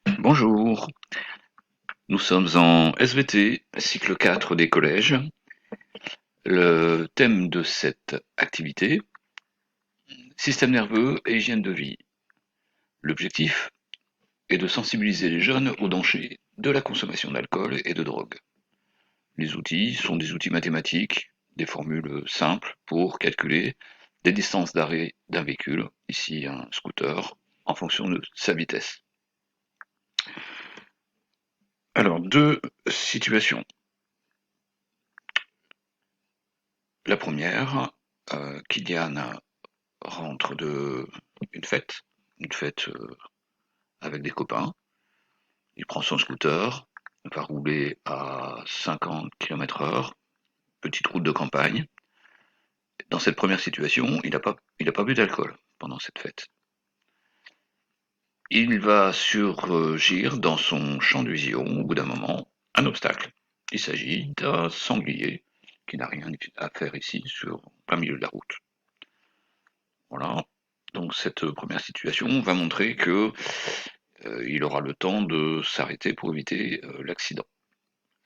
Bonjour, nous sommes en SVT, cycle 4 des collèges. Le thème de cette activité, système nerveux et hygiène de vie. L'objectif est de sensibiliser les jeunes aux dangers de la consommation d'alcool et de drogue. Les outils sont des outils mathématiques, des formules simples pour calculer des distances d'arrêt d'un véhicule, ici un scooter, en fonction de sa vitesse. Alors, deux situations. La première, Kylian rentre de une fête avec des copains. Il prend son scooter, va rouler à 50 km/h, petite route de campagne. Dans cette première situation, il a pas bu d'alcool pendant cette fête. Il va surgir dans son champ de vision, au bout d'un moment, un obstacle. Il s'agit d'un sanglier qui n'a rien à faire ici, sur plein milieu de la route. Voilà. Donc cette première situation va montrer que il aura le temps de s'arrêter pour éviter l'accident.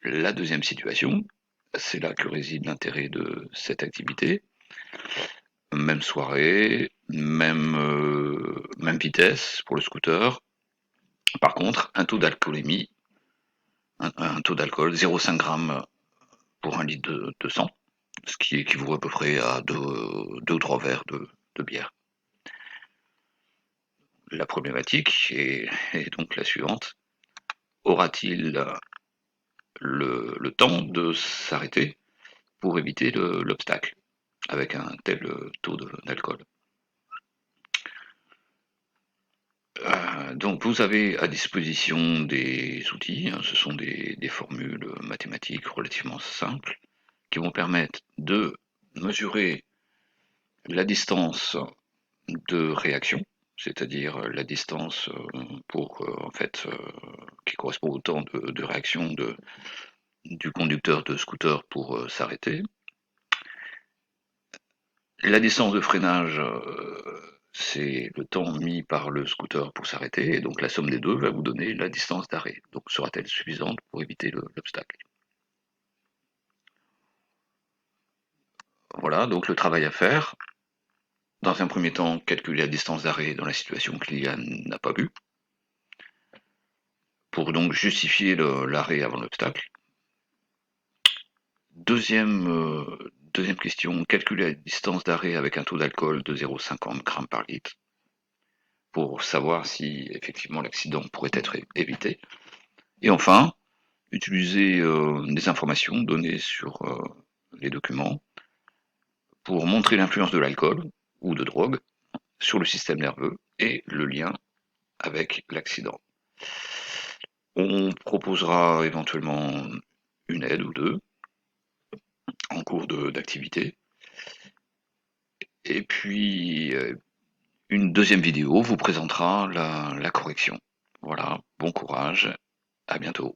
La deuxième situation, c'est là que réside l'intérêt de cette activité. Même soirée, même vitesse pour le scooter. Par contre, un taux d'alcoolémie, un taux d'alcool 0,5 g pour un litre de sang, ce qui équivaut à peu près à deux ou trois verres de bière. La problématique est donc la suivante. Aura-t-il le temps de s'arrêter pour éviter l'obstacle avec un tel taux d'alcool? Donc vous avez à disposition des outils, hein, ce sont des formules mathématiques relativement simples qui vont permettre de mesurer la distance de réaction, c'est-à-dire la distance pour en fait qui correspond au temps de réaction du conducteur de scooter pour s'arrêter. La distance de freinage, c'est le temps mis par le scooter pour s'arrêter, et donc la somme des deux va vous donner la distance d'arrêt. Donc sera-t-elle suffisante pour éviter l'obstacle? Voilà, donc le travail à faire. Dans un premier temps, calculer la distance d'arrêt dans la situation que Kylian n'a pas bu, pour donc justifier l'arrêt avant l'obstacle. Deuxième question, calculer la distance d'arrêt avec un taux d'alcool de 0,50 g par litre, pour savoir si effectivement l'accident pourrait être évité. Et enfin, utiliser des informations données sur les documents pour montrer l'influence de l'alcool ou de drogue sur le système nerveux et le lien avec l'accident. On proposera éventuellement une aide ou deux en cours d'activité. Et puis, une deuxième vidéo vous présentera la correction. Voilà, bon courage, à bientôt.